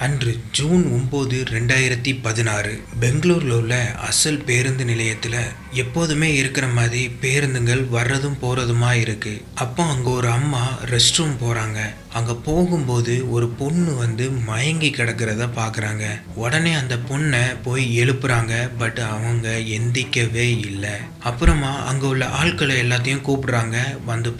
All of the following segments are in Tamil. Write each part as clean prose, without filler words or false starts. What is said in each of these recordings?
அன்று ஜூன் 9, 2016 பெங்களூரில் உள்ள அசல் பேருந்து நிலையத்தில் எப்போதுமே இருக்கிற மாதிரி பேருந்துகள் வர்றதும் போகிறதுமா இருக்குது. அப்போ அங்கே ஒரு அம்மா ரெஸ்ட் ரூம் போகிறாங்க. அங்கே போகும்போது ஒரு பொண்ணு மயங்கி கிடக்கிறத பார்க்குறாங்க. உடனே அந்த பொண்ணை போய் எழுப்புறாங்க. பட் அவங்க எந்திக்கவே இல்லை. அப்புறமா அங்கே உள்ள ஆட்களை எல்லாத்தையும் கூப்பிடுறாங்க.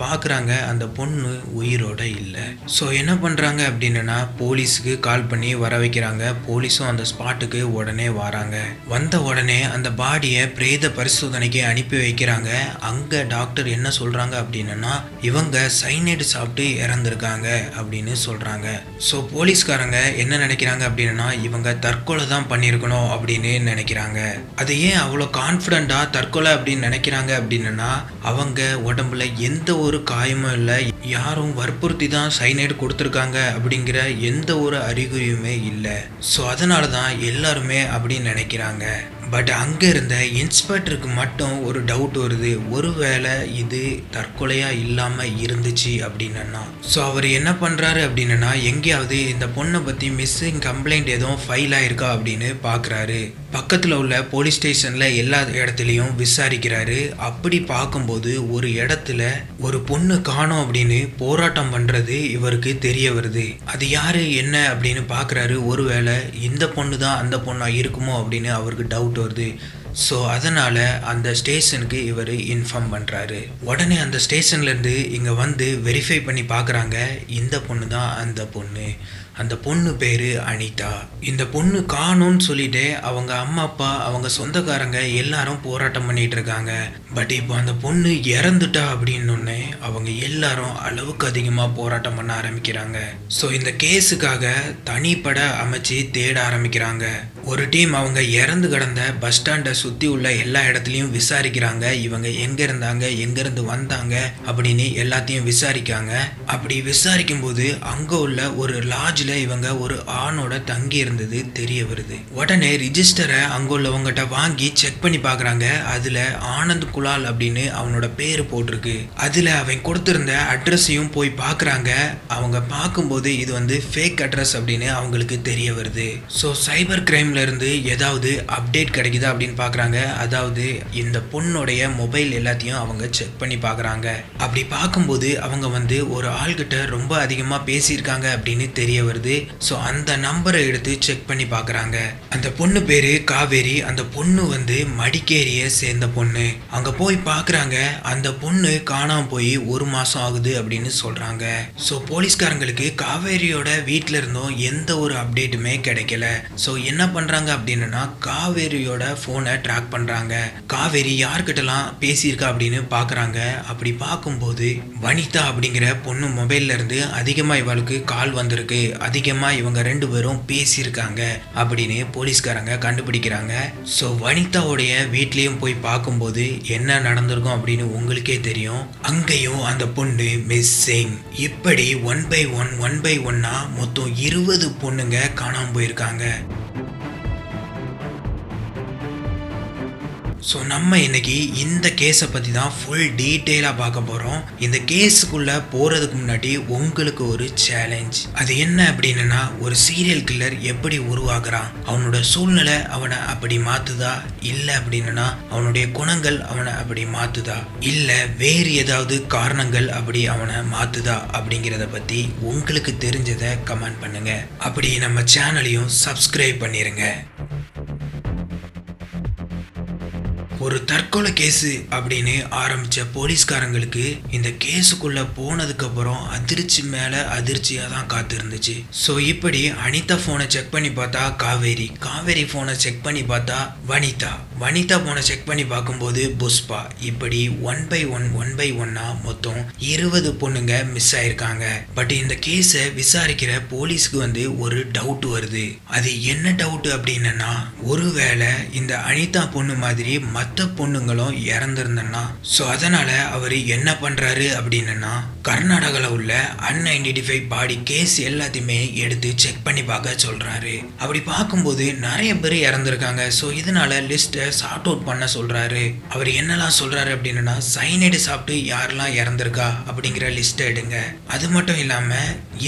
பார்க்குறாங்க, அந்த பொண்ணு உயிரோட இல்லை. ஸோ என்ன பண்ணுறாங்க அப்படின்னா போலீஸுக்கு கால் பண்ணி வர வைக்கிறாங்க. போலீஸும் அந்த ஸ்பாட்டுக்கு உடனே வராங்க. வந்த உடனே அந்த பாடியை பிரேத பரிசோதனைக்கு அனுப்பி வைக்கிறாங்க. அங்கே டாக்டர் என்ன சொல்கிறாங்க அப்படின்னா இவங்க சைனைடு சாப்பிட்டு இறந்துருக்காங்க அப்படின்னு சொல்கிறாங்க. ஸோ போலீஸ்காரங்க என்ன நினைக்கிறாங்க அப்படின்னா இவங்க தற்கொலை தான் பண்ணியிருக்கணும் அப்படின்னு நினைக்கிறாங்க. அது ஏன் அவ்வளோ கான்ஃபிடென்ட்டாக தற்கொலை அப்படின்னு நினைக்கிறாங்க அப்படின்னா அவங்க உடம்புல எந்த ஒரு காயமும் இல்லை, யாரும் வற்புறுத்தி தான் சைனைடு கொடுத்துருக்காங்க அப்படிங்கிற எந்த ஒரு அறிகுறியுமே இல்லை. ஸோ அதனால தான் எல்லாருமே அப்படின்னு நினைக்கிறாங்க. பட் அங்கே இருந்த இன்ஸ்பெக்டருக்கு மட்டும் ஒரு டவுட் வருது, ஒருவேளை இது தற்கொலையாக இல்லாமல் இருந்துச்சு அப்படின்னா. ஸோ அவர் என்ன பண்ணுறாரு அப்படின்னா எங்கேயாவது இந்த பொண்ணை பற்றி மிஸ்ஸிங் கம்ப்ளைண்ட் எதுவும் ஃபைல் ஆயிருக்கா அப்படின்னு பார்க்குறாரு. பக்கத்தில் உள்ள போலீஸ் ஸ்டேஷனில் எல்லா இடத்துலையும் விசாரிக்கிறாரு. அப்படி பார்க்கும்போது ஒரு இடத்துல ஒரு பொண்ணு காணோம் அப்படின்னு போராட்டம் பண்ணுறது இவருக்கு தெரிய வருது. அது யாரு என்ன அப்படின்னு பார்க்குறாரு. ஒருவேளை இந்த பொண்ணு தான் அந்த பொண்ணாக இருக்குமோ அப்படின்னு அவருக்கு டவுட் வருது. ஸோ அதனால் அந்த ஸ்டேஷனுக்கு இவர் இன்ஃபார்ம் பண்ணுறாரு. உடனே அந்த ஸ்டேஷன்லேருந்து இங்கே வெரிஃபை பண்ணி பார்க்குறாங்க. இந்த பொண்ணு தான் அந்த பொண்ணு. அந்த பொண்ணு பேர் அனிதா. இந்த பொண்ணு காணும்னு சொல்லிட்டு அவங்க அம்மா அப்பா அவங்க சொந்தக்காரங்க எல்லாரும் போராட்டம் பண்ணிட்டு இருக்காங்க. பட் இப்போ அந்த பொண்ணு இறந்துட்டா அப்படின்னு அவங்க எல்லாரும் அளவுக்கு அதிகமாக போராட்டம் பண்ண ஆரம்பிக்கிறாங்க. ஸோ இந்த கேஸுக்காக தனிப்பட அமைச்சு தேட ஆரம்பிக்கிறாங்க. ஒரு டீம் அவங்க இறந்து கிடந்த பஸ் ஸ்டாண்டை சுற்றி உள்ள எல்லா இடத்துலையும் விசாரிக்கிறாங்க. இவங்க எங்கே இருந்தாங்க, எங்கேருந்து வந்தாங்க அப்படின்னு எல்லாத்தையும் விசாரிக்காங்க. அப்படி விசாரிக்கும் போது அங்கே உள்ள ஒரு லாட்ஜில் இவங்க ஒரு ஆணோட தங்கி இருந்தது தெரிய வருது. உடனே ரிஜிஸ்டரை அங்கே உள்ளவங்ககிட்ட வாங்கி செக் பண்ணி பார்க்குறாங்க. அதில் ஆனந்த் குலால் அப்படின்னு அவனோட பேர் போட்டிருக்கு. அதில் அவன் கொடுத்துருந்த அட்ரஸையும் போய் பார்க்குறாங்க. அவங்க பார்க்கும்போது இது ஃபேக் அட்ரஸ் அப்படின்னு அவங்களுக்கு தெரிய வருது. ஸோ சைபர் கிரைம்ல இருந்து ஏதாவது அப்டேட் கிடைக்குதா அப்படின்னு பார்க்குறாங்க. அதாவது இந்த பொண்ணுடைய மொபைல் எல்லாத்தையும் அவங்க செக் பண்ணி பார்க்குறாங்க. அப்படி பார்க்கும்போது அவங்க ஒரு ஆள்கிட்ட ரொம்ப அதிகமாக பேசியிருக்காங்க அப்படின்னு தெரிய வருது. ஸோ அந்த நம்பரை எடுத்து செக் பண்ணி பார்க்குறாங்க. அந்த பொண்ணு பேர் காவேரி. அந்த பொண்ணு மடிக்கேரியை சேர்ந்த பொண்ணு. அங்கே போய் பார்க்குறாங்க. அந்த பொண்ணு காணாமல் போய் 1 மாதம் ஆகுது அப்படின்னு சொல்கிறாங்க. ஸோ போலீஸ்காரங்களுக்கு காவேரியோட வீட்டில் இருந்தும் எந்த ஒரு அப்டேட்டுமே கிடைக்கல. ஸோ என்ன பண்ணுறாங்க அப்படின்னா காவேரியோட ஃபோனை ட்ராக் பண்ணுறாங்க. காவேரி யார்கிட்டலாம் பேசியிருக்கா அப்படின்னு பார்க்குறாங்க. அப்படி பார்க்கும்போது வனிதா அப்படிங்கிற பொண்ணு மொபைல்ல இருந்து அதிகமாக இவளுக்கு கால் வந்திருக்கு, அதிகமாக இவங்க 2 பேரும் பேசியிருக்காங்க அப்படின்னு போலீஸ்காரங்க கண்டுபிடிக்கிறாங்க. ஸோ வனிதாவுடைய வீட்லேயும் போய் பார்க்கும்போது என்ன நடந்திருக்கும் அப்படின்னு உங்களுக்கே தெரியும். அங்கேயும் அந்த பொண்ணு மிஸ்ஸிங். இப்படி 1 by 1 மொத்தம் 20 பொண்ணுங்க காணாமல் போயிருக்காங்க. ஸோ நம்ம இன்னைக்கு இந்த கேஸை பற்றி தான் ஃபுல் டீட்டெயிலாக பார்க்க போகிறோம். இந்த கேஸுக்குள்ளே போகிறதுக்கு முன்னாடி உங்களுக்கு ஒரு சேலஞ்ச். அது என்ன அப்படின்னா ஒரு சீரியல் கில்லர் எப்படி உருவாகிறான், அவனோட சூழ்நிலை அவனை அப்படி மாற்றுதா, இல்லை அப்படின்னா அவனுடைய குணங்கள் அவனை அப்படி மாற்றுதா, இல்லை வேறு ஏதாவது காரணங்கள் அப்படி அவனை மாற்றுதா அப்படிங்கிறத பற்றி உங்களுக்கு தெரிஞ்சதை கமெண்ட் பண்ணுங்க. அப்படி நம்ம சேனலையும் சப்ஸ்கிரைப் பண்ணிடுங்க. ஒரு தற்கொலை கேஸு அப்படின்னு ஆரம்பித்த போலீஸ்காரங்களுக்கு இந்த கேஸுக்குள்ள போனதுக்கு அப்புறம் அதிர்ச்சி மேலே அதிர்ச்சியாக தான் காத்திருந்துச்சு. ஸோ இப்படி அனிதா ஃபோனை செக் பண்ணி பார்த்தா காவேரி ஃபோனை செக் பண்ணி பார்த்தா வனிதா ஃபோனை செக் பண்ணி பார்க்கும்போது புஷ்பா. இப்படி 1 by 1 மொத்தம் 20 பொண்ணுங்க மிஸ் ஆயிருக்காங்க. பட் இந்த கேஸை விசாரிக்கிற போலீஸ்க்கு ஒரு டவுட் வருது. அது என்ன டவுட் அப்படின்னா ஒருவேளை இந்த அனிதா பொண்ணு மாதிரி மற்ற மற்ற பொண்ணுங்களும் இறந்துருந்தனா. ஸோ அதனால அவர் என்ன பண்றாரு அப்படின்னா கர்நாடகாவில் உள்ள அன்ஐடென்டிஃபைட் பாடி கேஸ் எல்லாத்தையுமே எடுத்து செக் பண்ணி பார்க்க சொல்றாரு. அப்படி பார்க்கும்போது நிறைய பேர் இறந்துருக்காங்க. ஸோ இதனால லிஸ்ட்டை சார்ட் அவுட் பண்ண சொல்றாரு. அவர் என்னெல்லாம் சொல்றாரு அப்படின்னா சைனைடு சாப்பிட்டு யாரெல்லாம் இறந்துருக்கா அப்படிங்கிற லிஸ்ட்டை எடுங்க. அது மட்டும் இல்லாம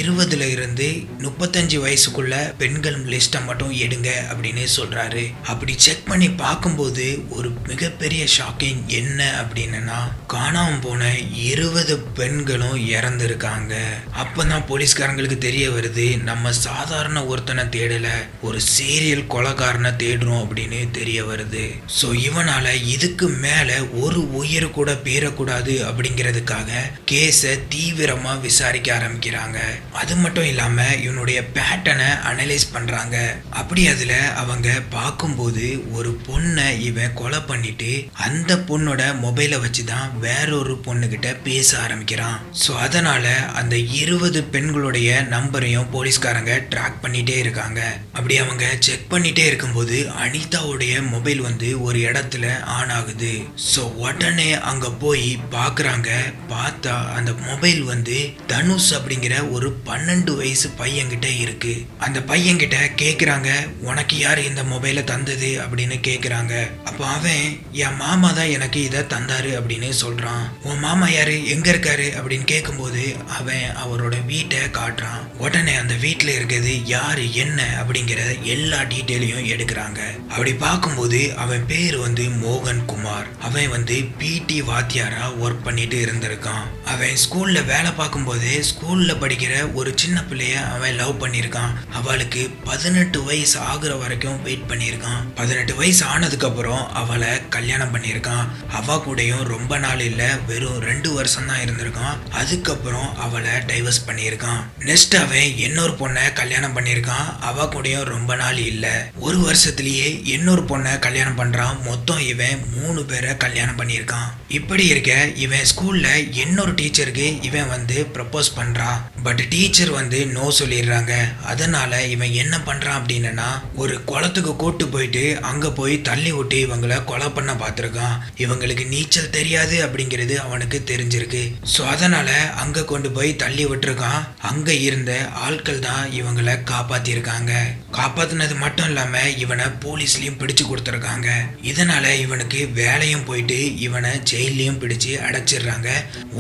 20 இருந்து 35 வயசுக்குள்ள பெண்கள் லிஸ்ட்டை மட்டும் எடுங்க அப்படின்னு சொல்றாரு. அப்படி செக் பண்ணி பார்க்கும்போது ஒரு மிகப்பெரிய ஷாக்கிங் என்ன அப்படின்னா காணாம போன 20 பெண்களும் இறந்துருக்காங்க. அப்பதான் போலீஸ்காரங்களுக்கு தெரிய வருது, நம்ம சாதாரண ஒருத்தனை தேடல, ஒரு சீரியல் கொலைகாரனை தேடுறோம் அப்படின்னு தெரிய வருது. ஸோ இவனால இதுக்கு மேல ஒரு உயிர் கூட பீறக்கூடாது அப்படிங்கிறதுக்காக கேஸை தீவிரமா விசாரிக்க ஆரம்பிக்கிறாங்க. அது மட்டும் இல்லாம இவனுடைய பேட்டர்னை அனலைஸ் பண்றாங்க. அப்படி அதுல அவங்க பார்க்கும்போது ஒரு பொண்ணை இவன் கொலை பண்ணிட்டு அந்த பொண்ணோட மொபைலை வச்சுதான் வேறொரு பொண்ணுகிட்ட பேச ஆரம்பிக்கிறான். ஸோ அதனால அந்த 20 பெண்களுடைய நம்பரையும் போலீஸ்காரங்க ட்ராக் பண்ணிட்டே இருக்காங்க. அப்படி அவங்க செக் பண்ணிட்டே இருக்கும்போது அனிதாவுடைய மொபைல் வந்து ஒரு இடத்துல ஆன் ஆகுது. ஸோ உடனே அங்க போய் பார்க்குறாங்க. பார்த்தா அந்த மொபைல் வந்து தனுஷ் அப்படிங்கிற ஒரு 12 வயசு பையன்கிட்ட இருக்கு. அந்த பையன்கிட்ட கேட்குறாங்க, உனக்கு யார் இந்த மொபைலை தந்தது அப்படின்னு கேட்குறாங்க. அப்போ அவன் என் மாமா தான் எனக்கு இதை தந்தாரு அப்படின்னு சொல்றான். உன் மாமா யாரு, எங்க இருக்காரு அப்படின்னு கேட்கும்போது அவன் அவரோட வீட்டை காட்டுறான். உடனே அந்த வீட்டில் இருக்கிறது யாரு என்ன அப்படிங்கிற எல்லா டீட்டெயிலையும் எடுக்கிறாங்க. அப்படி பார்க்கும்போது அவன் பேர் வந்து மோகன் குமார். அவன் வந்து பிடி வாத்தியாரா ஒர்க் பண்ணிட்டு இருந்திருக்கான். அவன் ஸ்கூல்ல வேலை பார்க்கும்போதே ஸ்கூல்ல படிக்கிற ஒரு சின்ன பிள்ளைய அவன் லவ் பண்ணியிருக்கான். அவளுக்கு 18 வயசு ஆகுற வரைக்கும் வெயிட் பண்ணியிருக்கான். 18 வயசு ஆனதுக்கு அப்புறம் அவளை கல்யாணம் பண்ணியிருக்கான். அவ கூடயும் ரொம்ப நாள் இல்ல, வெறும் 2 வருஷம் தான் இருந்திருக்கான். அதுக்கப்புறம் அவளை டைவர்ஸ் பண்ணியிருக்கான். நெக்ஸ்ட் அவன் இன்னொரு பொண்ணை கல்யாணம் பண்ணியிருக்கான். அவ கூடயும் ரொம்ப நாள் இல்ல, ஒரு வருஷத்துலயே இன்னொரு பொண்ணை கல்யாணம் பண்றான். மொத்தம் இவன் 3 பேரை கல்யாணம் பண்ணியிருக்கான். இப்படி இருக்க இவன் ஸ்கூல்ல இன்னொரு டீச்சருக்கு இவன் வந்து ப்ரப்போஸ் பண்றான். பட் டீச்சர் வந்து நோ சொல்லிடுறாங்க. அதனால இவன் என்ன பண்றான் அப்படின்னா ஒரு குளத்துக்கு கூட்டு போயிட்டு அங்க போய் தள்ளி விட்டு இவங்களை கொலை பண்ண பார்த்திருக்கான். இவங்களுக்கு நீச்சல் தெரியாது அப்படிங்கிறது அவனுக்கு தெரிஞ்சிருக்கு. ஸோ அதனால அங்க கொண்டு போய் தள்ளி விட்டுருக்கான். அங்க இருந்த ஆட்கள் தான் இவங்களை காப்பாத்திருக்காங்க. காப்பாத்தினது மட்டும் இல்லாம இவனை போலீஸ்லயும் பிடிச்சு கொடுத்துருக்காங்க. இதனால இவனுக்கு வேலையும் போயிட்டு இவனை ஜெயிலையும் பிடிச்சு அடைச்சிடுறாங்க.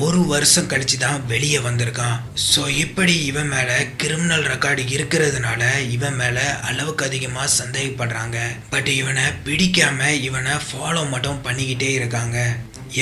ஒரு வருஷம் கழிச்சு தான் வெளியே வந்திருக்கான். ஸோ இப்படி இவன் மேல கிரிமினல் ரெக்கார்டு இருக்கிறதுனால இவன் மேல அளவுக்கு அதிகமா சந்தேகப்படுறாங்க. பட் இவனை பிடிக்காம இவனை ஃபாலோ மட்டும் பண்ணிக்கிட்டே இருக்காங்க.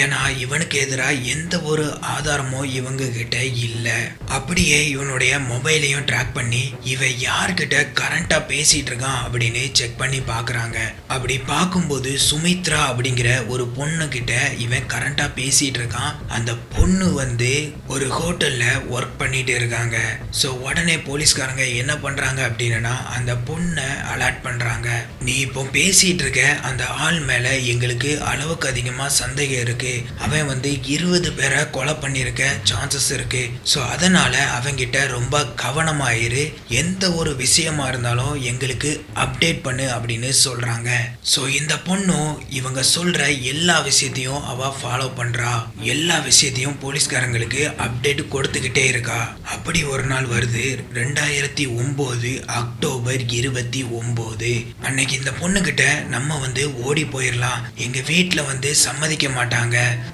ஏன்னா இவனுக்கு எதிராக எந்த ஒரு ஆதாரமும் இவங்க கிட்ட இல்லை. அப்படியே இவனுடைய மொபைலையும் ட்ராக் பண்ணி இவன் யார்கிட்ட கரண்டா பேசிட்டு இருக்கான் அப்படின்னு செக் பண்ணி பார்க்குறாங்க. அப்படி பார்க்கும்போது சுமித்ரா அப்படிங்கிற ஒரு பொண்ணு கிட்ட இவன் கரண்டா பேசிட்டு இருக்கான். அந்த பொண்ணு வந்து ஒரு ஹோட்டல்ல ஒர்க் பண்ணிட்டு இருக்காங்க. ஸோ உடனே போலீஸ்காரங்க என்ன பண்றாங்க அப்படின்னா அந்த பொண்ணை அலர்ட் பண்றாங்க. நீ இப்போ பேசிட்டு இருக்க அந்த ஆள் மேல எங்களுக்கு அளவுக்கு அதிகமா சந்தேகம் இருக்கு. அவன் வந்து 20 பேரை கொலை பண்ணிருக்க சான்சஸ் இருக்கு. ஸோ அதனால அவங்கிட்ட ரொம்ப கவனமாயிரு, எந்த ஒரு விஷயமா இருந்தாலும் எங்களுக்கு அப்டேட் பண்ணு அப்படின்னு சொல்றாங்க. ஸோ இந்த பொண்ணும் இவங்க சொல்ற எல்லா விஷயத்தையும் அவ ஃபாலோ பண்றா. எல்லா விஷயத்தையும் போலீஸ்காரங்களுக்கு அப்டேட் கொடுத்துக்கிட்டே இருக்கா. அப்படி ஒரு நாள் வருது, 2009 அக்டோபர் 29. அன்னைக்கு இந்த பொண்ணு கிட்ட நம்ம வந்து ஓடி போயிடலாம், எங்க வீட்டில் வந்து சம்மதிக்க மாட்டாங்க,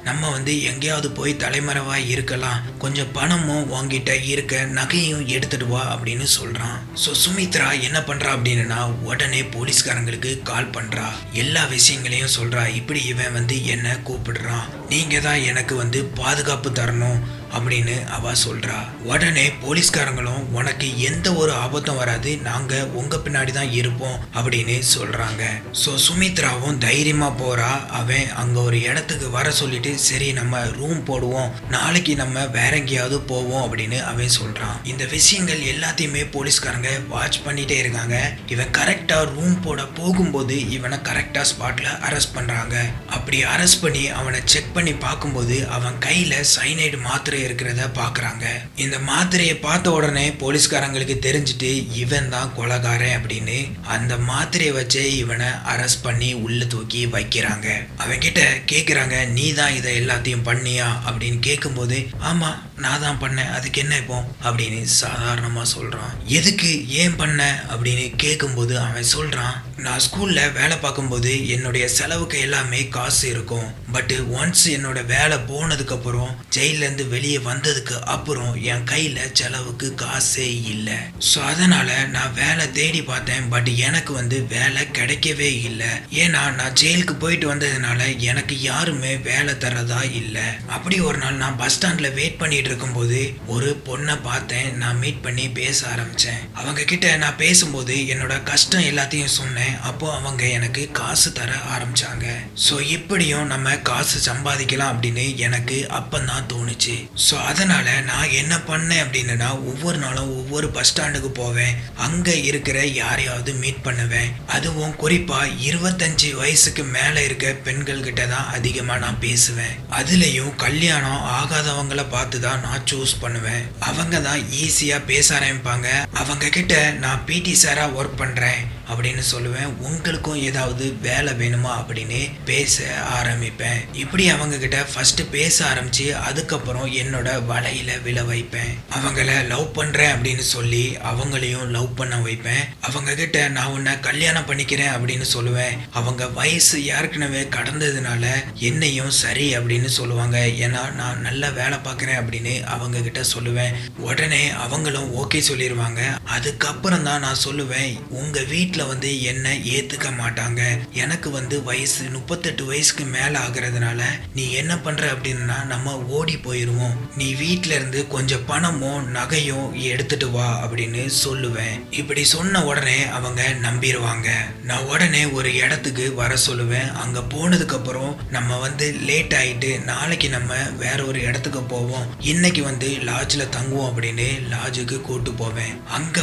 நம்ம வந்து எங்கேயாவது போய் தலைமறைவா இருக்கலாம், கொஞ்சம் பணமும் வாங்கிட்ட இருக்க, நகையும் எடுத்துட்டு வா அப்படின்னு சொல்றான். ஸோ சுமித்ரா என்ன பண்றா அப்படின்னா உடனே போலீஸ்காரங்களுக்கு கால் பண்றா. எல்லா விஷயங்களையும் சொல்றா. இப்படி இவன் வந்து என்ன கூப்பிடுறான், நீங்க தான் எனக்கு வந்து பாதுகாப்பு தரணும் அப்படின்னு அவ சொல்றா. உடனே போலீஸ்காரங்களும் உனக்கு எந்த ஒரு ஆபத்தும் வராது, நாங்க உங்க பின்னாடி தான் இருப்போம் அப்படின்னு சொல்றாங்க. ஸோ சுமித்ராவும் தைரியமா போறா. அவன் அங்க ஒரு இடத்துக்கு வர சொல்லிட்டு சரி நம்ம ரூம் போடுவோம், நாளைக்கு நம்ம வேற எங்கேயாவது போவோம் அப்படின்னு அவன் சொல்றான். இந்த விஷயங்கள் எல்லாத்தையுமே போலீஸ்காரங்க வாட்ச் பண்ணிட்டே இருக்காங்க. இவன் கரெக்டா ரூம் போட போகும்போது இவனை கரெக்டா ஸ்பாட்ல அரெஸ்ட் பண்றாங்க. அப்படி அரெஸ்ட் பண்ணி அவனை செக் பண்ணி பார்க்கும்போது அவன் கையில சைனைடு மாத்திரை மாத்திரை இருக்கிறத பாக்குறாங்க. இந்த மாத்திரையை பார்த்த உடனே போலீஸ்காரங்களுக்கு தெரிஞ்சுட்டு இவன் தான் கொலைகாரன் அப்படின்னு அந்த மாத்திரையை வச்சே இவனை அரெஸ்ட் பண்ணி உள்ள தூக்கி வைக்கிறாங்க. அவன் கிட்ட கேக்குறாங்க, நீ தான் இதை எல்லாத்தையும் பண்ணியா அப்படின்னு கேட்கும்போது, ஆமா நான் தான் பண்ணேன், அதுக்கு என்ன இப்போ அப்படின்னு சாதாரணமா சொல்றான். எதுக்கு ஏன் பண்ண அப்படின்னு கேட்கும்போது அவன் சொல்றான், நான் ஸ்கூல்ல வேலை பார்க்கும்போது என்னுடைய செலவுக்கு எல்லாமே காசு இருக்கும். பட் ஒன்ஸ் என்னோட வேலை போனதுக்கு அப்புறம் ஜெயில இருந்து வெளியே வந்ததுக்கு அப்புறம் என் கையில செலவுக்கு காசே இல்லை. ஸோ அதனால நான் வேலை தேடி பார்த்தேன். பட் எனக்கு வேலை கிடைக்கவே இல்லை. ஏன்னா நான் ஜெயிலுக்கு போயிட்டு வந்ததுனால எனக்கு யாருமே வேலை தரதா இல்லை. அப்படி ஒரு நாள் நான் பஸ் ஸ்டாண்ட்ல வெயிட் பண்ணிட்டு இருக்கும்போது ஒரு பொண்ணை பார்த்தேன். நான் மீட் பண்ணி பேச ஆரம்பிச்சேன். அவங்க கிட்ட நான் பேசும்போது என்னோட கஷ்டம் எல்லாத்தையும் சொன்னேன். அப்போ அவங்க எனக்கு காசு தர ஆரம்பிச்சாங்க. ஸோ இப்படியும் நம்ம காசு சம்பாதிக்கலாம் அப்படின்னு எனக்கு அப்பந்தான் தோணுச்சு. ஸோ அதனால நான் என்ன பண்ணேன் அப்படின்னா, ஒவ்வொரு நாளும் ஒவ்வொரு பஸ் ஸ்டாண்டுக்கு போவேன். அங்க இருக்கிற யாரையாவது மீட் பண்ணுவேன். அதுவும் குறிப்பா 25 வயசுக்கு மேல இருக்க பெண்கள் கிட்ட தான் அதிகமா நான் பேசுவேன். அதுலயும் கல்யாணம் ஆகாதவங்களை பார்த்து தான் நான் சூஸ் பண்ணுவேன். அவங்க தான் ஈஸியா பேச ஆரம்பிப்பாங்க. அவங்க கிட்ட நான் பிடி சாரா ஒர்க் பண்றேன் அப்படின்னு சொல்லுவேன். உங்களுக்கும் ஏதாவது வேலை வேணுமா அப்படின்னு பேச ஆரம்பிப்பேன். இப்படி அவங்க கிட்ட ஃபர்ஸ்ட் பேச ஆரம்பிச்சு அதுக்கப்புறம் என்னோட வலையில விழ வைப்பேன். அவங்கள லவ் பண்றேன் அப்படின்னு சொல்லி அவங்களையும் லவ் பண்ண வைப்பேன். அவங்க கிட்ட நான் உன்னை கல்யாணம் பண்ணிக்கிறேன் அப்படின்னு சொல்லுவேன். அவங்க வயசு ஏற்கனவே கடந்ததுனால என்னையும் சரி அப்படின்னு சொல்லுவாங்க. ஏன்னா நான் நல்ல வேலை பார்க்குறேன் அப்படின்னு அவங்க கிட்ட சொல்லுவேன். உடனே அவங்களும் ஓகே சொல்லிடுவாங்க. அதுக்கப்புறம் தான் நான் சொல்லுவேன், உங்க வீட்டில் என்ன ஏத்துக்க மாட்டாங்க. எனக்கு வயசு 38 வயசுக்கு மேல ஆகுறதுனால நீ என்ன பண்ற அப்படின்னா நம்ம ஓடி போயிருவோம். நீ வீட்ல இருந்து கொஞ்சம் பணமும் நகையும் எடுத்துட்டு வா அப்படின்னு சொல்லுவேன். இப்படி சொன்ன உடனே அவங்க நம்பிடுவாங்க. நான் உடனே ஒரு இடத்துக்கு வர சொல்லுவேன். அங்க போனதுக்கு அப்புறம் நம்ம லேட் ஆயிட்டு நாளைக்கு நம்ம வேற ஒரு இடத்துக்கு போவோம். இன்னைக்கு லாட்ஜ்ல தங்குவோம் அப்படின்னு லாட்ஜுக்கு கூட்டு போவேன். அங்க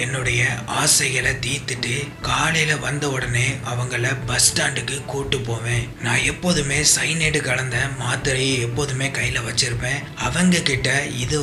என்னுடைய ஆசைகளை தீர்த்துட்டு காலையில வந்த உடனே அவங்கள பஸ் ஸ்டாண்டுக்கு கூட்டு போவேன். நான் எப்போதுமே சைனைடு கலந்த மாத்திரையை எப்போதுமே கையில வச்சிருப்பேன். அவங்க கிட்ட இது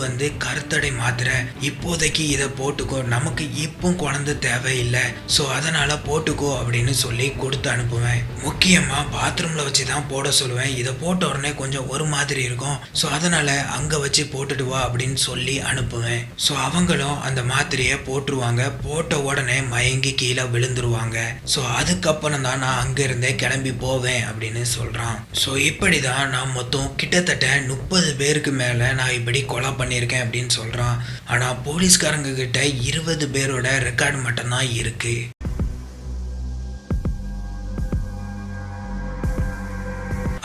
கருத்தடை மாத்திரை, இப்போதைக்கு இதை போட்டுக்கோ, நமக்கு இப்போ குழந்தை தேவையில்லை, ஸோ அதனால போட்டுக்கோ அப்படின்னு சொல்லி கொடுத்து அனுப்புவேன். முக்கியமா பாத்ரூம்ல வச்சுதான் போட சொல்லுவேன். இதை போட்ட உடனே கொஞ்சம் ஒரு மாதிரி இருக்கும், ஸோ அதனால அங்க வச்சு போட்டுட்டு வா அப்படின்னு சொல்லி அனுப்புவேன். ஸோ அவங்களும் அந்த மாத்திரையை போட்டுருவாங்க. போட்ட உடனே மயங்கி கீழே விழுந்துருவாங்க. ஸோ அதுக்கப்புறம் தான் நான் அங்க இருந்தே கிளம்பி போவேன் அப்படின்னு சொல்றான். ஸோ இப்படிதான் நான் மொத்தம் கிட்டத்தட்ட 30 பேருக்கு மேல நான் இப்படி கொலை பண்ணியிருக்கேன் அப்படின்னு சொல்றான். ஆனா போலீஸ்காரங்க கிட்ட 20 பேரோட ரெக்கார்டு மட்டும்தான் இருக்கு.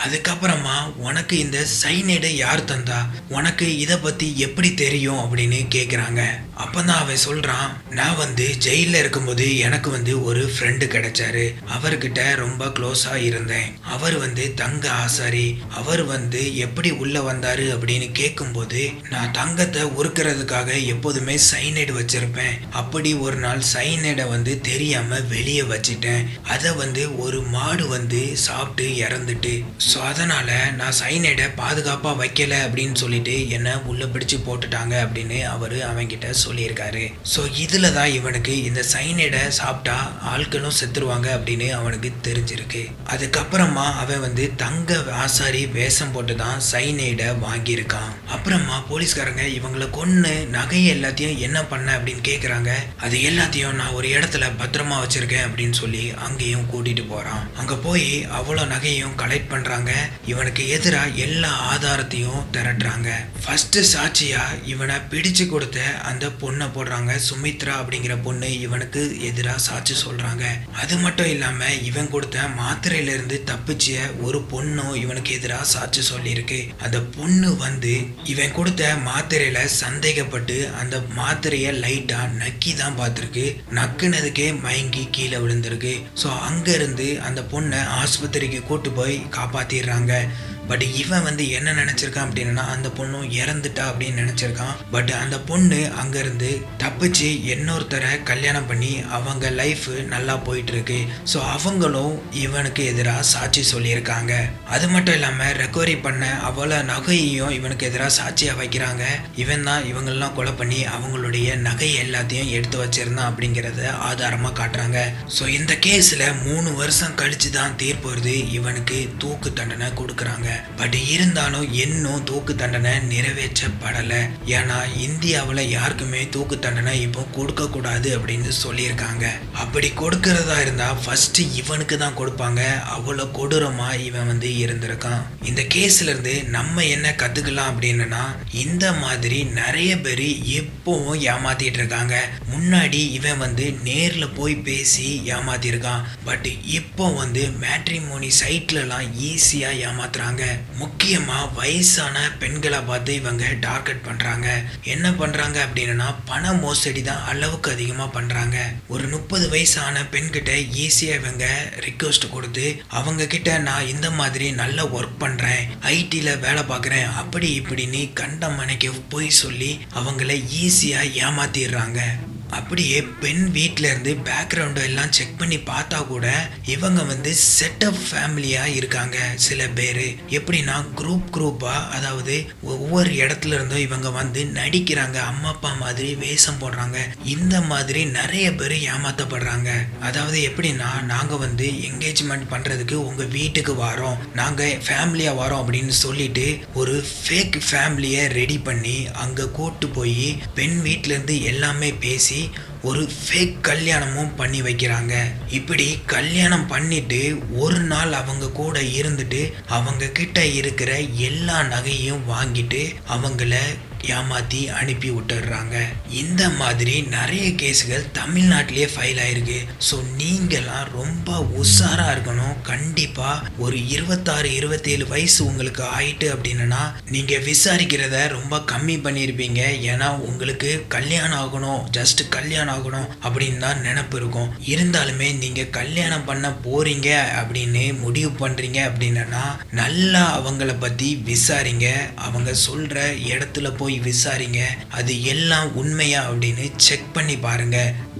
அதுக்கப்புறமா உனக்கு இந்த சைனைடை யார் தந்தா, உனக்கு இதை பத்தி எப்படி தெரியும் அப்படின்னு கேக்குறாங்க. அப்பதான் அவன் சொல்றான், நான் ஜெயில இருக்கும்போது எனக்கு ஒரு ஃப்ரெண்டு கிடைச்சாரு. அவர்கிட்ட ரொம்ப க்ளோஸா இருந்தேன். அவர் தங்க ஆசாரி. அவர் எப்படி உள்ள வந்தாரு அப்படின்னு கேட்கும்போது, நான் தங்கத்தை உருக்கிறதுக்காக எப்போதுமே சைனைடு வச்சிருப்பேன். அப்படி ஒரு நாள் சைனைடை தெரியாம வெளியே வச்சிட்டேன். அதை ஒரு மாடு சாப்பிட்டு இறந்துட்டு. ஸோ அதனால நான் சைனைடை பாதுகாப்பா வைக்கல அப்படின்னு சொல்லிட்டு என்ன உள்ள பிடிச்சு போட்டுட்டாங்க அப்படின்னு அவரு அவன்கிட்ட சொல்லியிருக்காரு. ஸோ இதுல தான் இவனுக்கு இந்த சைனைடை சாப்பிட்டா ஆட்களும் செத்துருவாங்க அப்படின்னு அவனுக்கு தெரிஞ்சிருக்கு. அதுக்கப்புறமா அவன் தங்க ஆசாரி வேஷம் போட்டு தான் சைனைடை வாங்கியிருக்கான். அப்புறமா போலீஸ்காரங்க இவங்களை கொன்னு நகையை எல்லாத்தையும் என்ன பண்ண அப்படின்னு கேட்குறாங்க. அது எல்லாத்தையும் நான் ஒரு இடத்துல பத்திரமா வச்சிருக்கேன் அப்படின்னு சொல்லி அங்கேயும் கூட்டிட்டு போறான். அங்க போய் அவ்வளோ நகையும் கலெக்ட் பண்றாங்க. இவனுக்கு எதிராக எல்லா ஆதாரத்தையும் திரட்டுறாங்க. ஃபர்ஸ்ட் சாட்சியா இவனை பிடிச்சு கொடுத்த அந்த பொண்ணை போடுறாங்க. சுமித்ரா அப்படிங்கிற பொண்ணு இவனுக்கு எதிராக சாட்சி சொல்றாங்க. அது மட்டும் இல்லாம இவன் கொடுத்த மாத்திரையில இருந்து தப்பிச்ச ஒரு பொண்ணும் இவனுக்கு எதிராக சாட்சி சொல்லியிருக்கு. அந்த பொண்ணு இவன் கொடுத்த மாத்திரையில சந்தேகப்பட்டு அந்த மாத்திரைய லைட்டா நக்கி தான் பார்த்திருக்கு. நக்குனதுக்கே மயங்கி கீழே விழுந்திருக்கு. ஸோ அங்க இருந்து அந்த பொண்ணை ஆஸ்பத்திரிக்கு கூட்டு போய் காப்பாத்திடுறாங்க. பட் இவன் வந்து என்ன நினைச்சிருக்கான் அப்படின்னா அந்த பொண்ணும் இறந்துட்டா அப்படின்னு நினைச்சிருக்கான். பட் அந்த பொண்ணு அங்கிருந்து தப்பிச்சு இன்னொருத்தரை கல்யாணம் பண்ணி அவங்க லைஃப் நல்லா போயிட்டு இருக்கு. ஸோ அவங்களும் இவனுக்கு எதிராக சாட்சி சொல்லியிருக்காங்க. அது மட்டும் இல்லாம ரெக்கவரி பண்ண அவளை நகையையும் இவனுக்கு எதிராக சாட்சியா வைக்கிறாங்க. இவன் தான் இவங்கெல்லாம் கொலை பண்ணி அவங்களுடைய நகை எல்லாத்தையும் எடுத்து வச்சிருந்தான் அப்படிங்கிறத ஆதாரமா காட்டுறாங்க. ஸோ இந்த கேஸ்ல 3 வருஷம் கழிச்சு தான் தீர்ப்பு வருது. இவனுக்கு தூக்கு தண்டனை கொடுக்குறாங்க. பட் இருந்தாலும் இன்னும் தூக்கு தண்டனை நிறைவேற்றப்படலை. ஏன்னா இந்தியாவில் யாருக்குமே தூக்கு தண்டனை இப்போ கொடுக்க கூடாது அப்படின்னு சொல்லியிருக்காங்க. அப்படி கொடுக்கறதா இருந்தா ஃபர்ஸ்ட் இவனுக்கு தான் கொடுப்பாங்க. அவ்வளோ கொடூரமா இவன் வந்து இருந்திருக்கான். இந்த கேஸ்ல இருந்து நம்ம என்ன கத்துக்கலாம் அப்படின்னா, இந்த மாதிரி நிறைய பேர் எப்பவும் ஏமாத்திட்டு இருக்காங்க. முன்னாடி இவன் வந்து நேர்ல போய் பேசி ஏமாத்திருக்கான். பட் இப்போ வந்து மேட்ரிமோனி சைட்லலாம் ஈஸியா ஏமாத்துறாங்க. முக்கியமா வயசான பெண்களை பார்த்து இவங்க டார்கெட் பண்றாங்க. என்ன பண்றாங்க அப்படின்னா பண மோசடி தான் அளவுக்கு அதிகமா பண்றாங்க. ஒரு 30 வயசான பெண்கிட்ட ஈஸியா இவங்க ரிக்வெஸ்ட் கொடுத்து அவங்க கிட்ட நான் இந்த மாதிரி நல்ல ஒர்க் பண்றேன், ஐடில வேலை பார்க்குறேன் அப்படி இப்படின்னு கண்ட மனைக்கு போய் சொல்லி அவங்கள ஈஸியா ஏமாத்திடுறாங்க. அப்படியே பெண் வீட்டில இருந்து பேக்ரவுண்ட் எல்லாம் செக் பண்ணி பார்த்தா கூட இவங்க வந்து செட்டப் ஃபேமிலியா இருக்காங்க. சில பேர் எப்படின்னா குரூப்பா, அதாவது ஒவ்வொரு இடத்துல இருந்தும் இவங்க வந்து நடிக்கிறாங்க, அம்மா அப்பா மாதிரி வேஷம் போடுறாங்க. இந்த மாதிரி நிறைய பேர் ஏமாத்தப்படுறாங்க. அதாவது எப்படின்னா நாங்க வந்து என்கேஜ்மெண்ட் பண்றதுக்கு உங்க வீட்டுக்கு வரோம், நாங்க ஃபேமிலியா வரோம் அப்படின்னு சொல்லிட்டு ஒரு ஃபேக் ஃபேமிலியை ரெடி பண்ணி அங்க கூட்டு போய் பெண் வீட்டில இருந்து எல்லாமே பேசி ஒரு ஃபேக் கல்யாணமும் பண்ணி வைக்கிறாங்க. இப்படி கல்யாணம் பண்ணிட்டு ஒரு நாள் அவங்க கூட இருந்துட்டு அவங்க கிட்ட இருக்கிற எல்லா நகையும் வாங்கிட்டு அவங்கள ஏமாத்தி அனுப்பி விட்டுடுறாங்க. இந்த மாதிரி நிறைய கேஸுகள் தமிழ்நாட்டிலேயே ஃபைல் ஆயிருக்கு. ஸோ நீங்களாம் ரொம்ப உஷாரா இருக்கணும். கண்டிப்பா ஒரு 26-27 வயசு உங்களுக்கு ஆயிட்டு அப்படின்னா நீங்க விசாரிக்கிறத ரொம்ப கம்மி பண்ணியிருப்பீங்க. ஏன்னா உங்களுக்கு கல்யாணம் ஆகணும், ஜஸ்ட் கல்யாணம் ஆகணும் அப்படின்னு தான் நினைப்பு இருக்கும். இருந்தாலுமே நீங்க கல்யாணம் பண்ண போறீங்க அப்படின்னு முடிவு பண்றீங்க அப்படின்னா நல்லா அவங்கள பத்தி விசாரிங்க. அவங்க சொல்ற இடத்துல போய் விசாரிங்க, அது எல்லாம் உண்மையா அப்படின்னு செக் பண்ணி பாருங்க.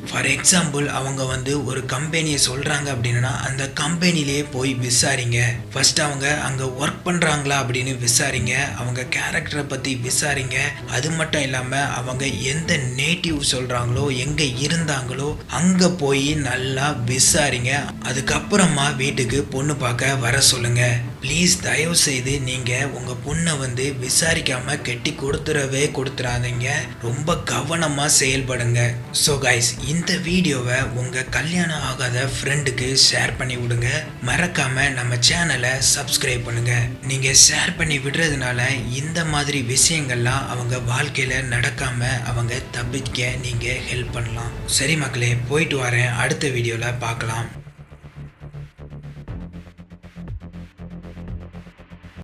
ஃபார் எக்ஸாம்பிள் அவங்க வந்து ஒரு கம்பெனியை சொல்றாங்க அப்படின்னா அந்த கம்பெனிலேயே போய் விசாரிங்க. ஃபர்ஸ்ட் அவங்க அங்க ஒர்க் பண்றாங்களா அப்படின்னு விசாரிங்க. அவங்க கேரக்டரை பத்தி விசாரிங்க. அது மட்டும் இல்லாம அவங்க எந்த நேட்டிவ் சொல்றாங்களோ, எங்க இருந்தாங்களோ அங்க போய் நல்லா விசாரிங்க. அதுக்கப்புறமா வீட்டுக்கு பொண்ணு பார்க்க வர சொல்லுங்க. ப்ளீஸ் தயவு செய்து நீங்க உங்க பொண்ணை வந்து விசாரிக்காம கெட்டி கொடுத்துறாதீங்க. ரொம்ப கவனமா செயல்படுங்க. ஸோ கைஸ், இந்த வீடியோவை உங்க கல்யாணம் ஆகாத ஃப்ரெண்டுக்கு ஷேர் பண்ணி விடுங்க. மறக்காம நம்ம சேனலை சப்ஸ்கிரைப் பண்ணுங்க. நீங்க ஷேர் பண்ணி விடுறதுனால இந்த மாதிரி விஷயங்கள்லாம் அவங்க வாழ்க்கையில நடக்காம அவங்க தப்பிக்க நீங்க ஹெல்ப் பண்ணலாம். சரி மக்களே, போயிட்டு வரேன். அடுத்த வீடியோல பார்க்கலாம்.